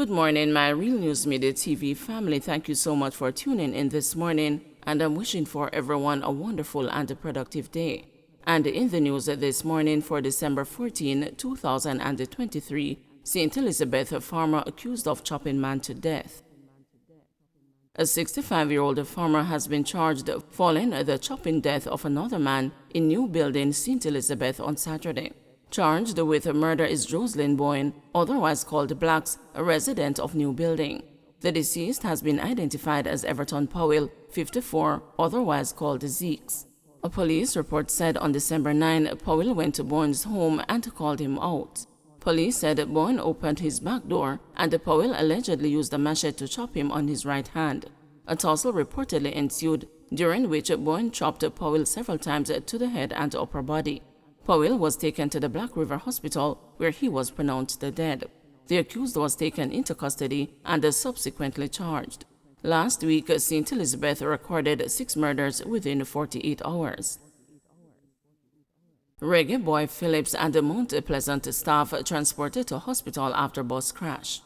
Good morning, my Real News Midday TV family. Thank you so much for tuning in this morning, and I'm wishing for everyone a wonderful and a productive day. And in the news this morning for December 14, 2023, St. Elizabeth, a farmer accused of chopping man to death. A 65-year-old farmer has been charged following the chopping death of another man in New Building, St. Elizabeth on Saturday. Charged with murder is Jocelyn Boyne, otherwise called Blacks, a resident of New Building. The deceased has been identified as Everton Powell, 54, otherwise called Zeeks. A police report said on December 9, Powell went to Boyne's home and called him out. Police said Boyne opened his back door and Powell allegedly used a machete to chop him on his right hand. A tussle reportedly ensued, during which Boyne chopped Powell several times to the head and upper body. Powell was taken to the Black River Hospital, where he was pronounced dead. The accused was taken into custody and subsequently charged. Last week, St. Elizabeth recorded 6 murders within 48 hours. Reggae boy Phillips and the Mount Pleasant staff transported to hospital after bus crash.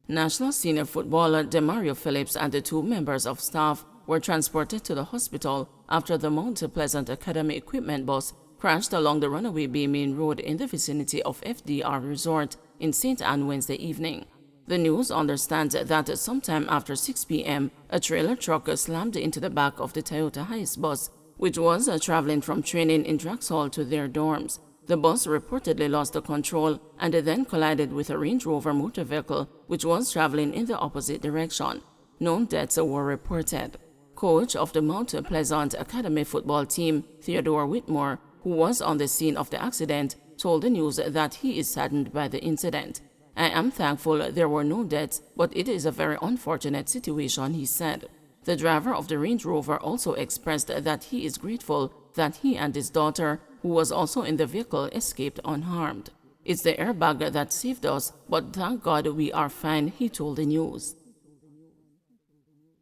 National senior footballer Demario Phillips and the 2 members of staff were transported to the hospital after the Mount Pleasant Academy equipment bus crashed along the Runaway Bay Main Road in the vicinity of FDR Resort in St. Anne Wednesday evening. The news understands that sometime after 6 p.m., a trailer truck slammed into the back of the Toyota Hiace bus, which was traveling from training in Draxhall to their dorms. The bus reportedly lost control and then collided with a Range Rover motor vehicle, which was traveling in the opposite direction. No deaths were reported. Coach of the Mount Pleasant Academy football team, Theodore Whitmore, who was on the scene of the accident, told the news that he is saddened by the incident. "I am thankful there were no deaths, but it is a very unfortunate situation," he said. The driver of the Range Rover also expressed that he is grateful that he and his daughter, who was also in the vehicle, escaped unharmed. "It's the airbag that saved us, but thank God we are fine," he told the news.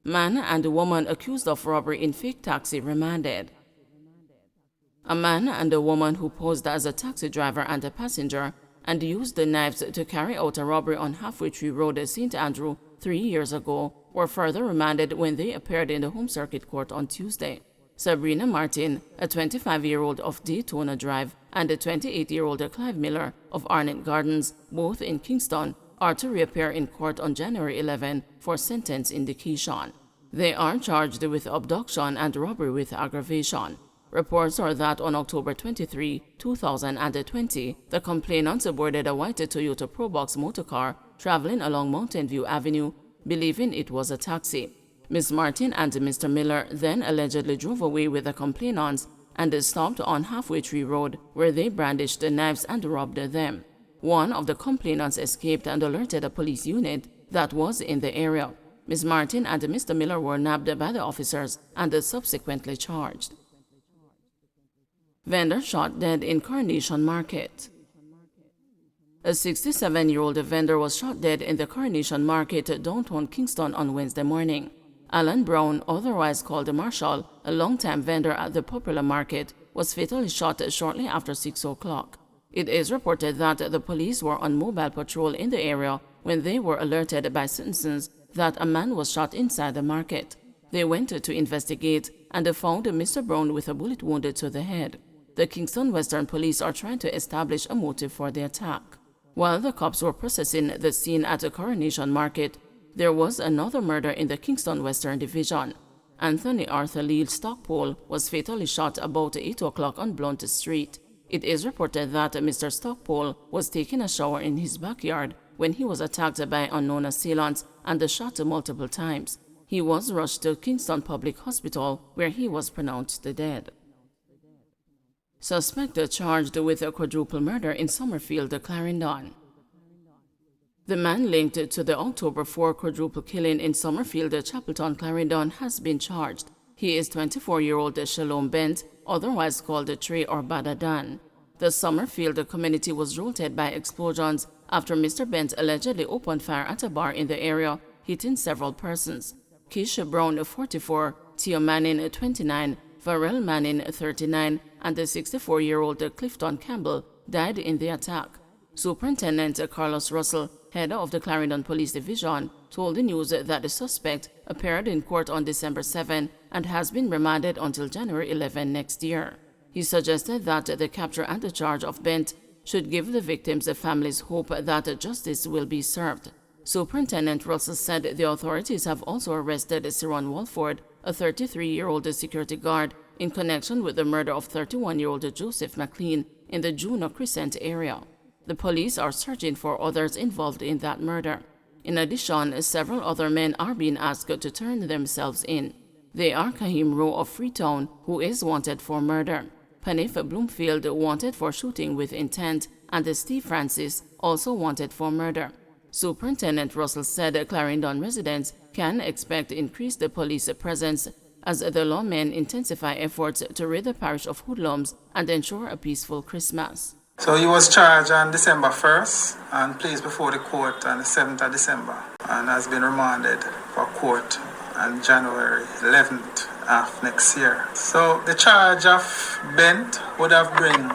Man and a woman accused of robbery in fake taxi remanded. A man and a woman who posed as a taxi driver and a passenger and used the knives to carry out a robbery on Halfway Tree Road, St. Andrew, 3 years ago, were further remanded when they appeared in the Home Circuit Court on Tuesday. Sabrina Martin, a 25-year-old of Daytona Drive, and a 28-year-old Clive Miller of Arnett Gardens, both in Kingston, are to reappear in court on January 11 for sentence indication. They are charged with abduction and robbery with aggravation. Reports are that on October 23, 2020, the complainants boarded a white Toyota Probox motorcar traveling along Mountain View Avenue, believing it was a taxi. Ms. Martin and Mr. Miller then allegedly drove away with the complainants and stopped on Halfway Tree Road, where they brandished the knives and robbed them. One of the complainants escaped and alerted a police unit that was in the area. Ms. Martin and Mr. Miller were nabbed by the officers and subsequently charged. Vendor shot dead in Coronation Market. A 67-year-old vendor was shot dead in the Coronation Market downtown Kingston on Wednesday morning. Alan Brown, otherwise called Marshall, a longtime vendor at the popular market, was fatally shot shortly after 6 o'clock. It is reported that the police were on mobile patrol in the area when they were alerted by citizens that a man was shot inside the market. They went to investigate and found Mr. Brown with a bullet wound to the head. The Kingston Western Police are trying to establish a motive for the attack. While the cops were processing the scene at the Coronation Market, there was another murder in the Kingston Western Division. Anthony Arthur Leal Stockpole was fatally shot about 8 o'clock on Blunt Street. It is reported that Mr. Stockpole was taking a shower in his backyard when he was attacked by unknown assailants and shot multiple times. He was rushed to Kingston Public Hospital, where he was pronounced dead. Suspect charged with a quadruple murder in Summerfield, Clarendon. The man linked to the October 4 quadruple killing in Summerfield, Chapeltown, Clarendon has been charged. He is 24-year-old Shalom Bent, otherwise called Trey or Badadan. The Summerfield community was jolted by explosions after Mr. Bent allegedly opened fire at a bar in the area, hitting several persons. Keisha Brown, 44, Theo Manning, 29, Varel Manning, 39, and the 64-year-old Clifton Campbell died in the attack. Superintendent Carlos Russell head of the Clarendon Police Division, told the news that the suspect appeared in court on December 7 and has been remanded until January 11 next year. He suggested that the capture and the charge of Bent should give the victims' families hope that justice will be served. Superintendent Russell said the authorities have also arrested Ciron Walford, a 33-year-old security guard, in connection with the murder of 31-year-old Joseph McLean in the Juno Crescent area. The police are searching for others involved in that murder. In addition, several other men are being asked to turn themselves in. They are Kahim Rowe of Freetown, who is wanted for murder, Panif Bloomfield, wanted for shooting with intent, and Steve Francis, also wanted for murder. Superintendent Russell said Clarendon residents can expect increased police presence as the lawmen intensify efforts to rid the parish of hoodlums and ensure a peaceful Christmas. So he was charged on December 1st and placed before the court on the 7th of December and has been remanded for court on January 11th of next year. So the charge of Bent would have bring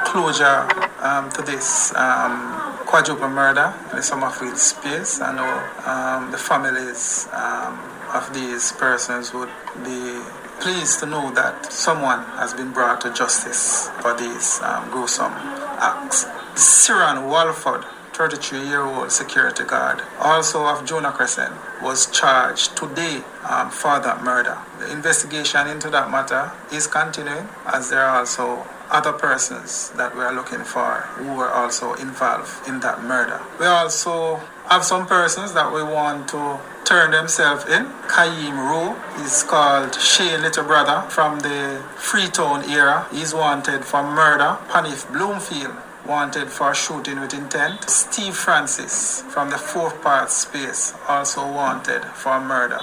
closure to this quadruple murder in the Summerfield space. I know the families of these persons would be pleased to know that someone has been brought to justice for these gruesome acts. Ciron Walford, 33-year-old security guard, also of Juno Crescent, was charged today for that murder. The investigation into that matter is continuing, as there are also other persons that we are looking for who were also involved in that murder. We also have some persons that we want to turn themselves in. Kahim Rowe is called Shane Little Brother from the Freetown era. He's wanted for murder. Panif Bloomfield, wanted for shooting with intent. Steve Francis from the Fourth Part space, also wanted for murder.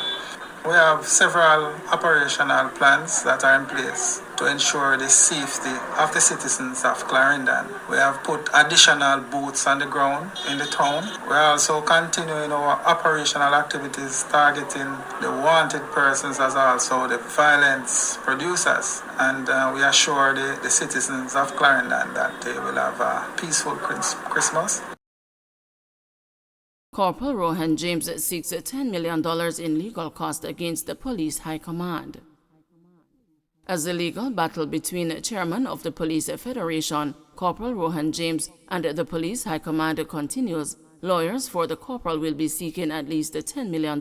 We have several operational plans that are in place to ensure the safety of the citizens of Clarendon. We have put additional boots on the ground in the town. We're also continuing our operational activities targeting the wanted persons as also the violence producers. And we assure the citizens of Clarendon that they will have a peaceful Christmas. Corporal Rohan James seeks $10 million in legal costs against the police high command. As the legal battle between chairman of the Police Federation, Corporal Rohan James, and the police high command continues, lawyers for the corporal will be seeking at least $10 million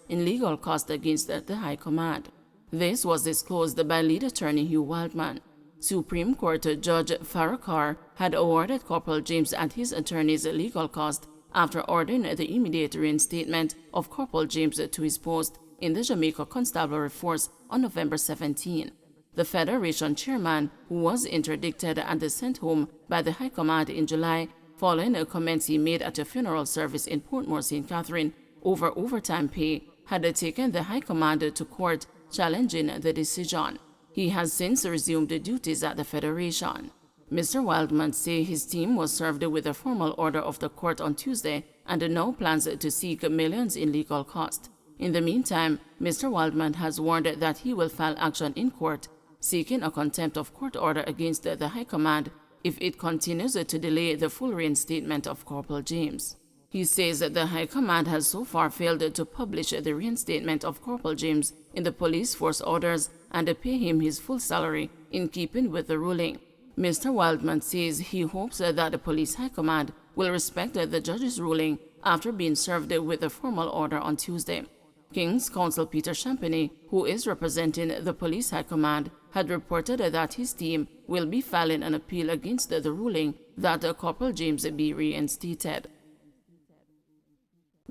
in legal costs against the high command. This was disclosed by lead attorney Hugh Wildman. Supreme Court Judge Farrakar had awarded Corporal James and his attorney's legal costs after ordering the immediate reinstatement of Corporal James to his post in the Jamaica Constabulary Force on November 17. The Federation chairman, who was interdicted and sent home by the High Command in July following a comments he made at a funeral service in Portmore, St. Catherine over overtime pay, had taken the High Command to court challenging the decision. He has since resumed duties at the Federation. Mr. Wildman says his team was served with a formal order of the court on Tuesday and now plans to seek millions in legal costs. In the meantime, Mr. Wildman has warned that he will file action in court, seeking a contempt of court order against the High Command if it continues to delay the full reinstatement of Corporal James. He says that the High Command has so far failed to publish the reinstatement of Corporal James in the police force orders and pay him his full salary in keeping with the ruling. Mr. Wildman says he hopes that the Police High Command will respect the judge's ruling after being served with a formal order on Tuesday. King's Counsel Peter Champagny, who is representing the Police High Command, had reported that his team will be filing an appeal against the ruling that Corporal James be reinstated.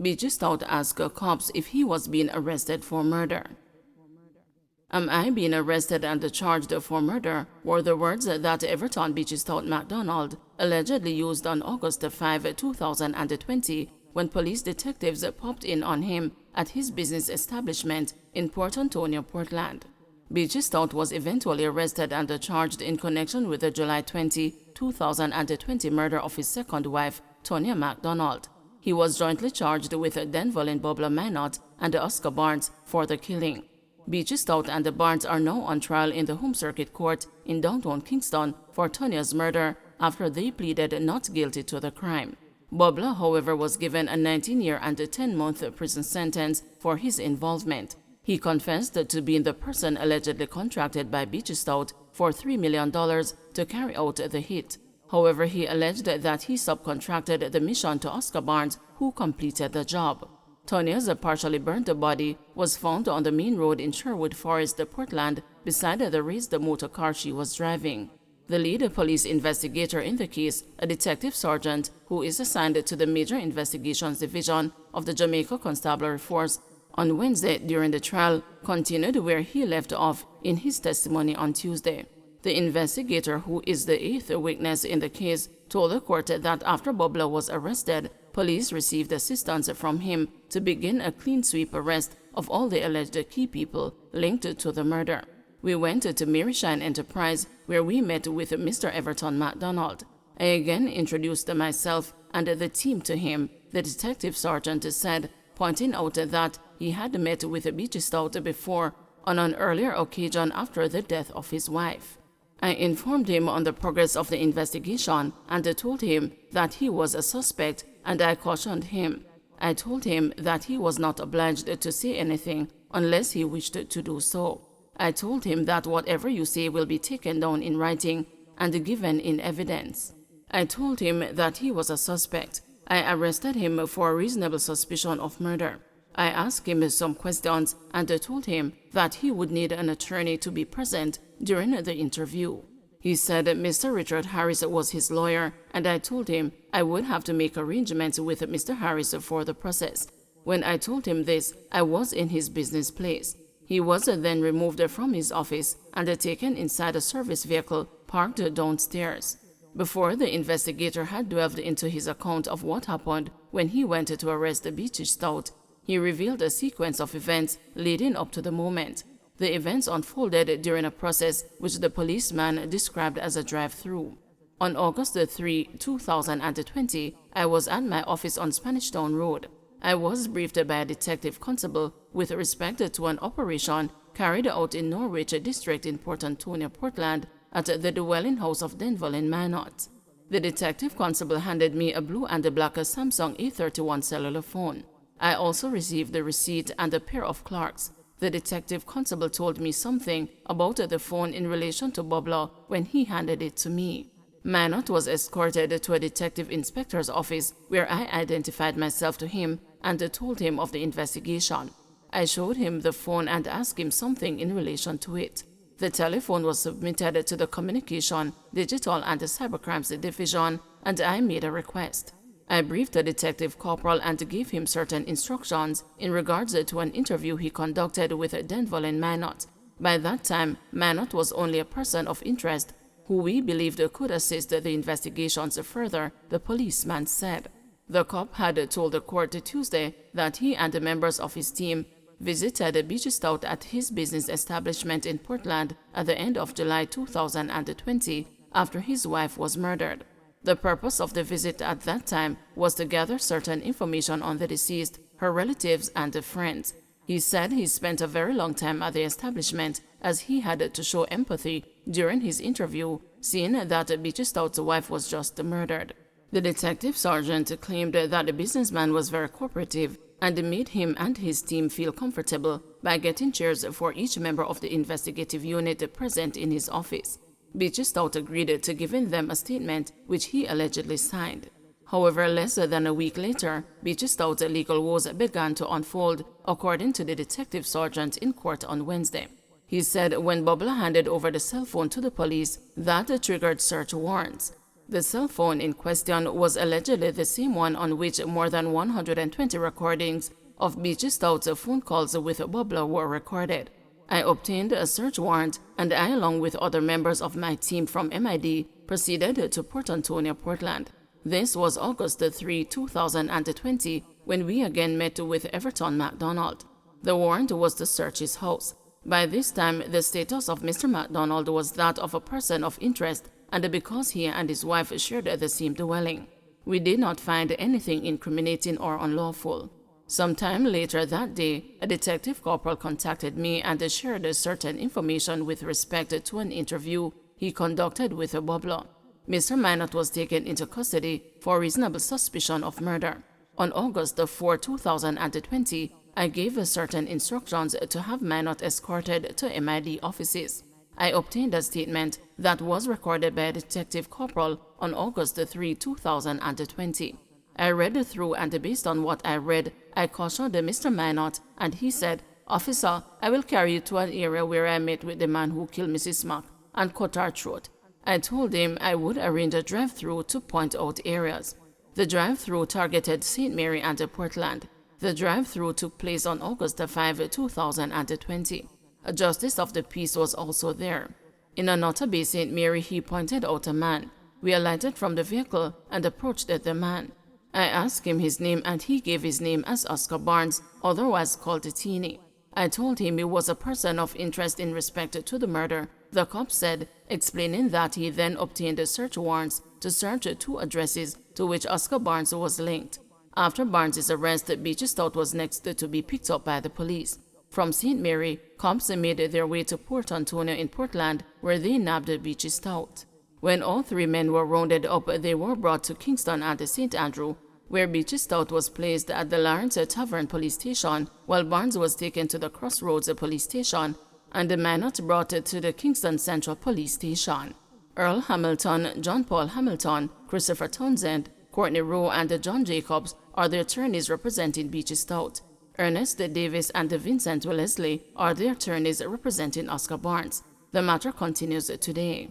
Beachy Stout asked cops if he was being arrested for murder. "Am I being arrested and charged for murder?" were the words that Everton Beachy Stout MacDonald allegedly used on August 5, 2020, when police detectives popped in on him at his business establishment in Port Antonio, Portland. Beachy Stout was eventually arrested and charged in connection with the July 20, 2020 murder of his second wife, Tonya MacDonald. He was jointly charged with Denvolin Bobla Minot and Oscar Barnes for the killing. Beachy Stout and Barnes are now on trial in the Home Circuit Court in downtown Kingston for Tonya's murder after they pleaded not guilty to the crime. Bubla, however, was given a 19-year and a 10-month prison sentence for his involvement. He confessed to being the person allegedly contracted by Beach Stout for $3 million to carry out the hit. However, he alleged that he subcontracted the mission to Oscar Barnes, who completed the job. Tonia's partially burnt body was found on the main road in Sherwood Forest, Portland, beside the raised motor car she was driving. The lead police investigator in the case, a detective sergeant who is assigned to the Major Investigations Division of the Jamaica Constabulary Force, on Wednesday during the trial, continued where he left off in his testimony on Tuesday. The investigator, who is the 8th witness in the case, told the court that after Bubla was arrested, police received assistance from him to begin a clean sweep arrest of all the alleged key people linked to the murder. We went to Mary Shine Enterprise, where we met with Mr. Everton MacDonald. I again introduced myself and the team to him, the detective sergeant said, pointing out that he had met with Beach Stout before on an earlier occasion after the death of his wife. I informed him on the progress of the investigation and told him that he was a suspect, and I cautioned him. I told him that he was not obliged to say anything unless he wished to do so. I told him that whatever you say will be taken down in writing and given in evidence. I told him that he was a suspect. I arrested him for a reasonable suspicion of murder. I asked him some questions and told him that he would need an attorney to be present during the interview. He said Mr. Richard Harris was his lawyer, and I told him I would have to make arrangements with Mr. Harris for the process. When I told him this, I was in his business place. He was then removed from his office and taken inside a service vehicle parked downstairs. Before the investigator had delved into his account of what happened when he went to arrest the Beach Stout, he revealed a sequence of events leading up to the moment. The events unfolded during a process which the policeman described as a drive-through. On August 3, 2020, I was at my office on Spanish Town Road. I was briefed by a detective constable with respect to an operation carried out in Norwich District in Port Antonio, Portland, at the dwelling house of Denville in Minot. The detective constable handed me a blue and black Samsung A31 cellular phone. I also received the receipt and a pair of Clarks. The detective constable told me something about the phone in relation to Bubla when he handed it to me. Minot was escorted to a detective inspector's office where I identified myself to him and told him of the investigation. I showed him the phone and asked him something in relation to it. The telephone was submitted to the Communication, Digital and Cybercrimes Division, and I made a request. I briefed the detective corporal and gave him certain instructions in regards to an interview he conducted with Denville and Minot. By that time, Minot was only a person of interest who we believed could assist the investigations further, the policeman said. The cop had told the court Tuesday that he and the members of his team visited Beach Stout at his business establishment in Portland at the end of July 2020 after his wife was murdered. The purpose of the visit at that time was to gather certain information on the deceased, her relatives, and friends. He said he spent a very long time at the establishment as he had to show empathy during his interview, seeing that Beach Stout's wife was just murdered. The detective sergeant claimed that the businessman was very cooperative and made him and his team feel comfortable by getting chairs for each member of the investigative unit present in his office. Beach Stout agreed to giving them a statement which he allegedly signed. However, less than a week later, Beach Stout's legal woes began to unfold, according to the detective sergeant in court on Wednesday. He said when Bubla handed over the cell phone to the police, that triggered search warrants. The cell phone in question was allegedly the same one on which more than 120 recordings of Beach Stout's phone calls with Bubla were recorded. I obtained a search warrant, and I, along with other members of my team from MID, proceeded to Port Antonio, Portland. This was August 3, 2020, when we again met with Everton MacDonald. The warrant was to search his house. By this time, the status of Mr. MacDonald was that of a person of interest, and because he and his wife shared the same dwelling. We did not find anything incriminating or unlawful. Sometime later that day, a detective corporal contacted me and shared certain information with respect to an interview he conducted with Bubla. Mr. Minot was taken into custody for reasonable suspicion of murder. On August 4, 2020, I gave certain instructions to have Minot escorted to MID offices. I obtained a statement that was recorded by a Detective Corporal on August 3, 2020. I read through, and based on what I read, I cautioned Mr. Minot, and he said, "Officer, I will carry you to an area where I met with the man who killed Mrs. Mack and cut her throat." I told him I would arrange a drive-through to point out areas. The drive-through targeted St. Mary and Portland. The drive-through took place on August 5, 2020. A justice of the peace was also there. In Anota Bay, St. Mary, he pointed out a man. We alighted from the vehicle and approached the man. I asked him his name, and he gave his name as Oscar Barnes, otherwise called Teeny. I told him he was a person of interest in respect to the murder, the cop said, explaining that he then obtained search warrants to search 2 addresses to which Oscar Barnes was linked. After Barnes' arrest, Beachy Stout was next to be picked up by the police. From St. Mary, cops made their way to Port Antonio in Portland, where they nabbed Beachy Stout. When all 3 men were rounded up, they were brought to Kingston and St. Andrew, where Beachy Stout was placed at the Lawrence Tavern police station, while Barnes was taken to the Crossroads police station, and the Minot brought to the Kingston Central police station. Earl Hamilton, John Paul Hamilton, Christopher Townsend, Courtney Rowe, and John Jacobs are the attorneys representing Beachy Stout. Ernest Davis and Vincent Wellesley are the attorneys representing Oscar Barnes. The matter continues today.